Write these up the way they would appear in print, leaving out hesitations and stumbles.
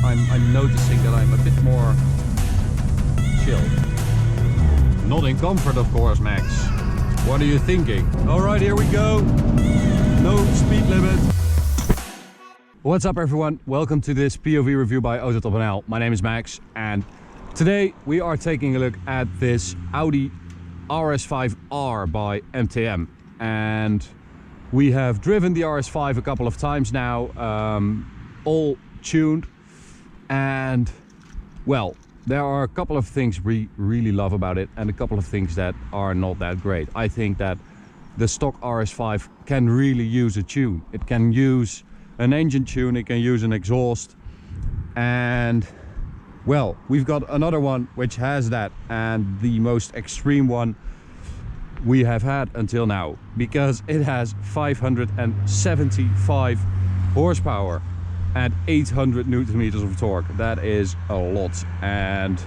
I'm noticing that I'm a bit more chill. Not in comfort, of course, Max. What are you thinking? All right, here we go. No speed limit. What's up, everyone? Welcome to this POV review by AutoTopNL. My name is Max, and today we are taking a look at this Audi RS5R by MTM. And we have driven the RS5 a couple of times now, all tuned, and well, there are a couple of things we really love about it and a couple of things that are not that great. I think that the stock RS5 can really use a tune. It can use an engine tune, it can use an exhaust, and well, we've got another one which has that, and the most extreme one we have had until now, because it has 575 horsepower and 800 newton meters of torque. That is a lot, and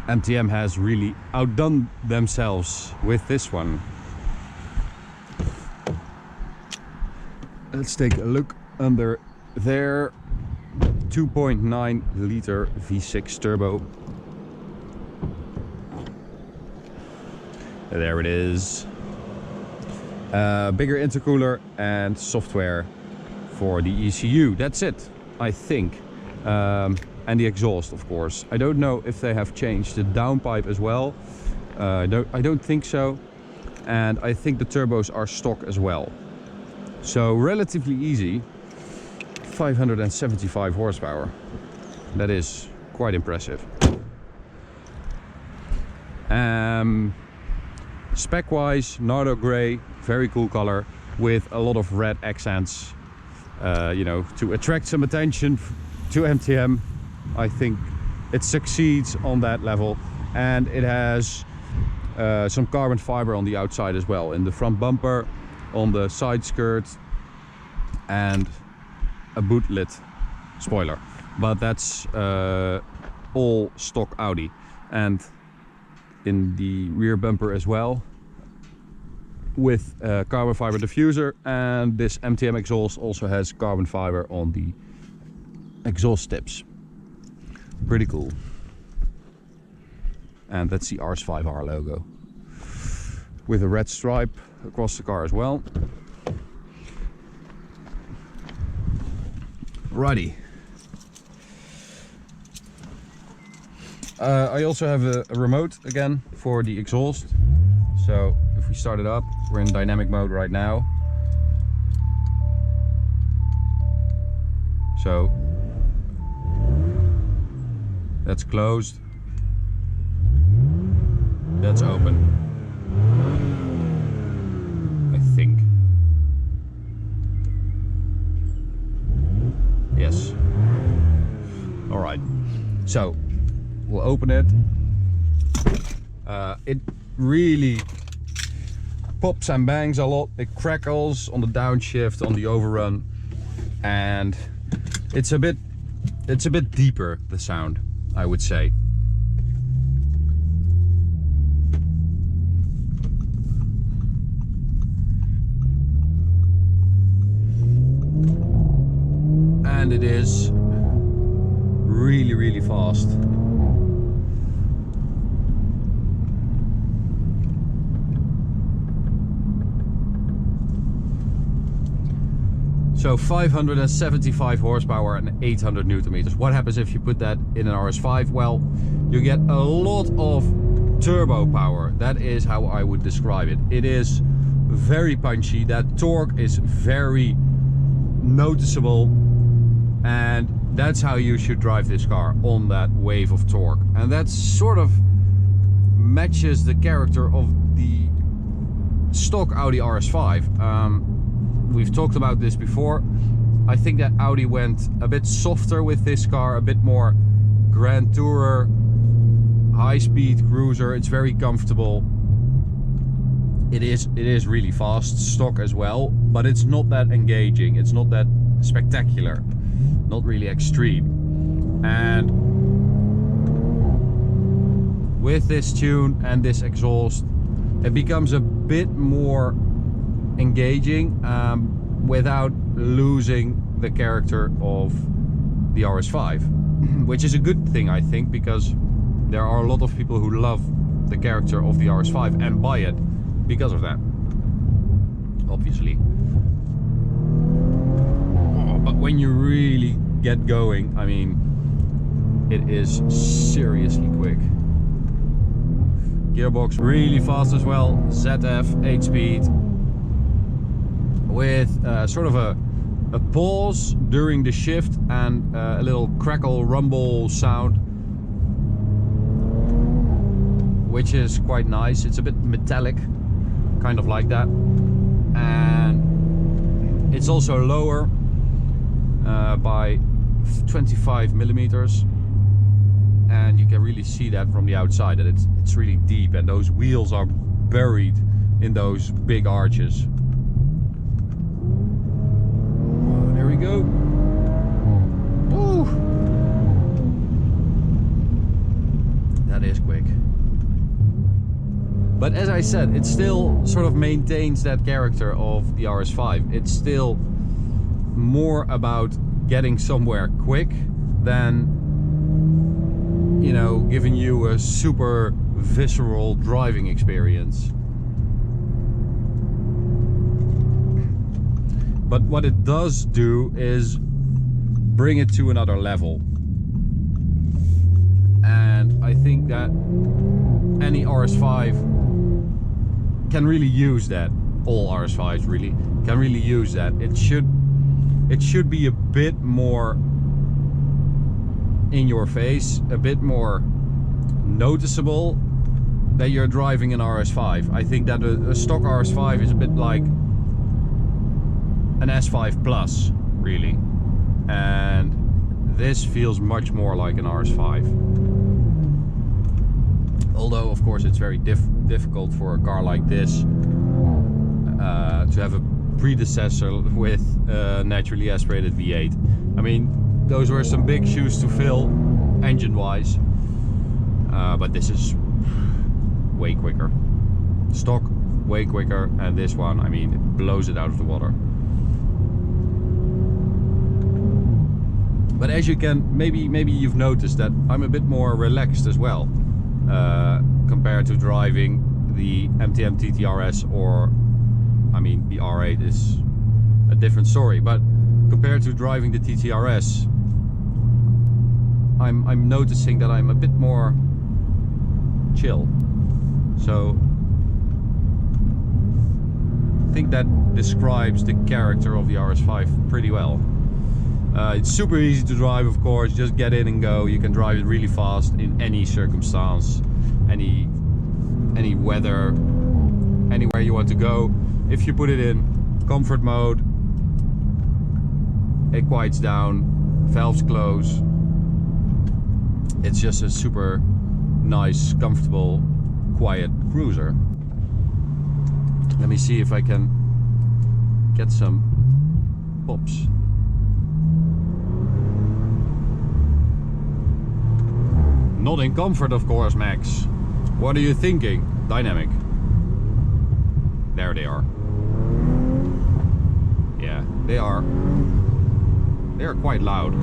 MTM has really outdone themselves with this one. Let's take a look under there. 2.9 liter V6 turbo. There it is. Bigger intercooler and software for the ECU. That's it, I think. And the exhaust, of course. I don't know if they have changed the downpipe as well. I don't think so. And I think the turbos are stock as well. So relatively easy. 575 horsepower. That is quite impressive. Spec wise, Nardo grey, very cool color with a lot of red accents, you know, to attract some attention to MTM. I think it succeeds on that level, and it has some carbon fiber on the outside as well, in the front bumper, on the side skirt, and a boot lid spoiler, but that's all stock Audi. And in the rear bumper as well, with carbon fiber diffuser, and this MTM exhaust also has carbon fiber on the exhaust tips. Pretty cool. And that's the RS5R logo with a red stripe across the car as well. Righty. I also have a remote again for the exhaust. So if we start it up, we're in dynamic mode right now. So that's closed. That's open, I think. Yes. All right. So we'll open it. It really pops and bangs a lot. It crackles on the downshift, on the overrun, and it's a bit deeper, the sound, I would say. And it is really fast. So 575 horsepower and 800 newton meters. What happens if you put that in an RS5? Well, you get a lot of turbo power. That is how I would describe it. It is very punchy. That torque is very noticeable, and that's how you should drive this car, on that wave of torque. And that sort of matches the character of the stock Audi RS5. We've talked about this before. I think that Audi went a bit softer with this car, a bit more grand tourer, high-speed cruiser. It's very comfortable. It is really fast, stock as well, but it's not that engaging. It's not that spectacular, not really extreme. And with this tune and this exhaust, it becomes a bit more engaging, without losing the character of the RS5, which is a good thing, I think, because there are a lot of people who love the character of the RS5 and buy it because of that, obviously. But when you really get going, I mean, it is seriously quick. Gearbox really fast as well, ZF 8-speed, with sort of a pause during the shift and a little crackle rumble sound, which is quite nice. It's a bit metallic, kind of like that, and it's also lower by 25 millimeters, and you can really see that from the outside, that it's really deep, and those wheels are buried in those big arches. Oh, there we go. Woo! That is quick. But as I said, it still sort of maintains that character of the RS5. It's still more about getting somewhere quick than, you know, giving you a super visceral driving experience. But what it does do is bring it to another level. And I think that any RS5 can really use that. All RS5s really can really use that. It should be a bit more in your face, a bit more noticeable that you're driving an RS5. I think that a stock RS5 is a bit like an S5 Plus, really. And this feels much more like an RS5. Although, of course, it's very difficult for a car like this to have a predecessor with naturally aspirated V8. I mean, those were some big shoes to fill, engine-wise, but this is way quicker. Stock, way quicker, and this one, I mean, it blows it out of the water. But as you can, maybe you've noticed that I'm a bit more relaxed as well, compared to driving the MTM TTRS, or, I mean, the R8 is a different story, but compared to driving the TTRS, I'm noticing that I'm a bit more chill. So I think that describes the character of the RS5 pretty well. It's super easy to drive, of course. Just get in and go. You can drive it really fast in any circumstance, any weather, anywhere you want to go. If you put it in comfort mode, it quiets down, valves close. It's just a super nice, comfortable, quiet cruiser. Let me see if I can get some pops. Not in comfort, of course, Max. What are you thinking? Dynamic. There they are. Yeah, they are quite loud.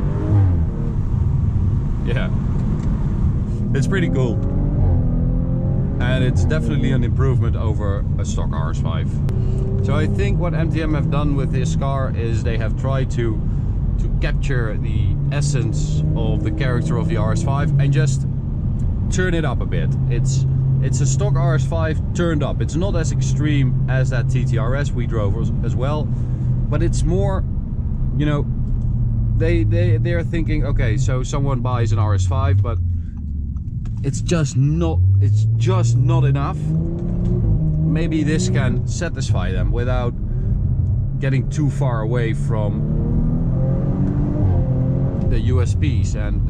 Yeah. It's pretty cool. And it's definitely an improvement over a stock RS5. So I think what MTM have done with this car is they have tried to capture the essence of the character of the RS5 and just turn it up a bit. It's a stock RS5 turned up. It's not as extreme as that TTRS we drove as well, but it's more, you know, they're thinking, okay, so someone buys an RS5, but it's just not enough. Maybe this can satisfy them without getting too far away from the USPs and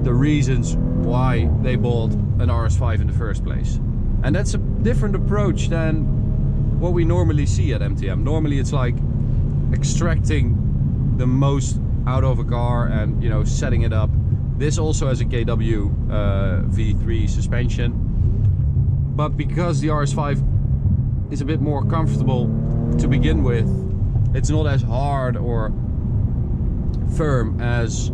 the reasons why they bought an RS5 in the first place. And that's a different approach than what we normally see at MTM. Normally it's like extracting the most out of a car and, you know, setting it up. This also has a KW V3 suspension, but because the RS5 is a bit more comfortable to begin with, it's not as hard or firm as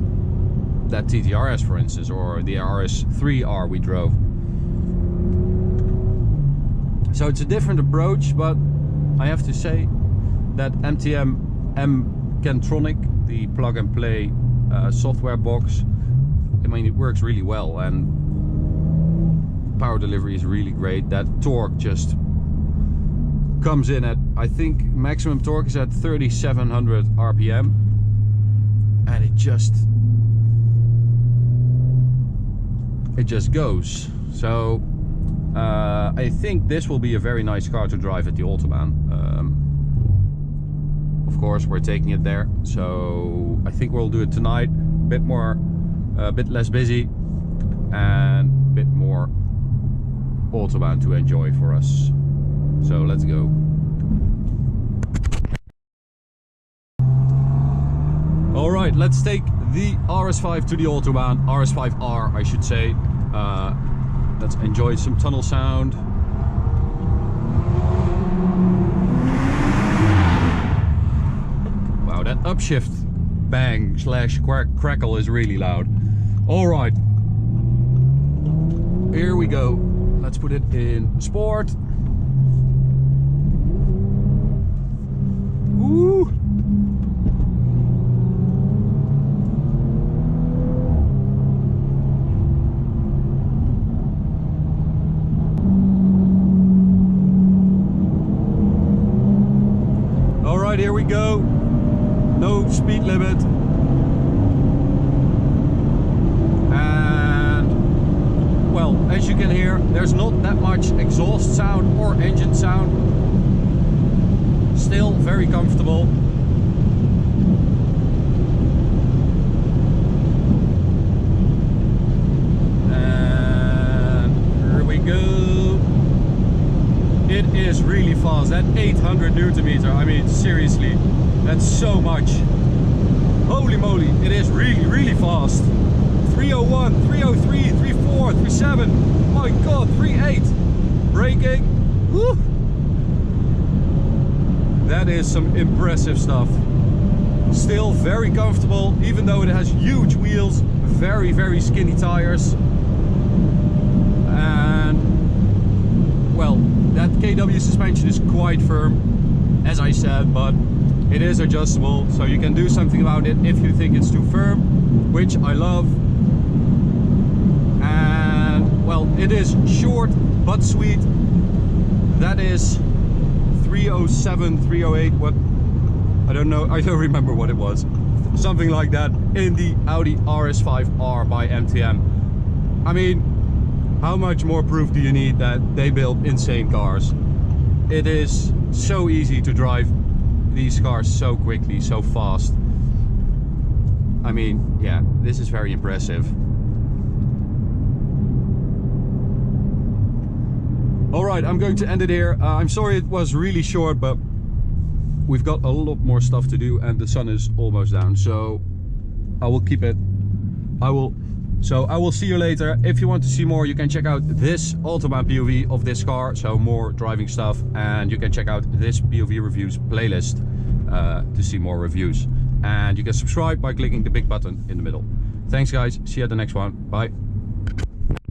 that TTRS, for instance, or the RS3R we drove. So it's a different approach, but I have to say that MTM Kentronic, the plug and play software box, I mean, it works really well, and power delivery is really great. That torque just comes in at, I think maximum torque is at 3700 RPM, and it just goes. So I think this will be a very nice car to drive at the Autobahn. Of course, we're taking it there, so I think we'll do it tonight. A bit less busy, and a bit more Autobahn to enjoy for us. So let's go. All right, let's take the RS5 to the Autobahn, RS5R I should say. Let's enjoy some tunnel sound. Wow, that upshift bang slash crackle is really loud. All right, here we go. Let's put it in sport. Woo! All right, here we go. No speed limit. And, well, as you can hear, there's not that much exhaust sound or engine sound. Still very comfortable. And here we go. It is really fast. That 800 Newton meter, I mean, seriously, that's so much. Holy moly, it is really, really fast. 301, 303, 34, 37, my god, 38. Braking, woo! That is some impressive stuff. Still very comfortable, even though it has huge wheels, very, very skinny tires. And, well, that KW suspension is quite firm, as I said, but it is adjustable, so you can do something about it if you think it's too firm, which I love. And, well, it is short but sweet. That is 307, 308, what, I don't know, I don't remember what it was. Something like that in the Audi RS5R by MTM. I mean, how much more proof do you need that they build insane cars? It is so easy to drive these cars so quickly, so fast. I mean, yeah, this is very impressive. Alright, I'm going to end it here. I'm sorry it was really short, but we've got a lot more stuff to do and the sun is almost down, so I will keep it. I will see you later. If you want to see more, you can check out this Autobahn POV of this car, so more driving stuff, and you can check out this POV reviews playlist to see more reviews. And you can subscribe by clicking the big button in the middle. Thanks guys, see you at the next one, bye.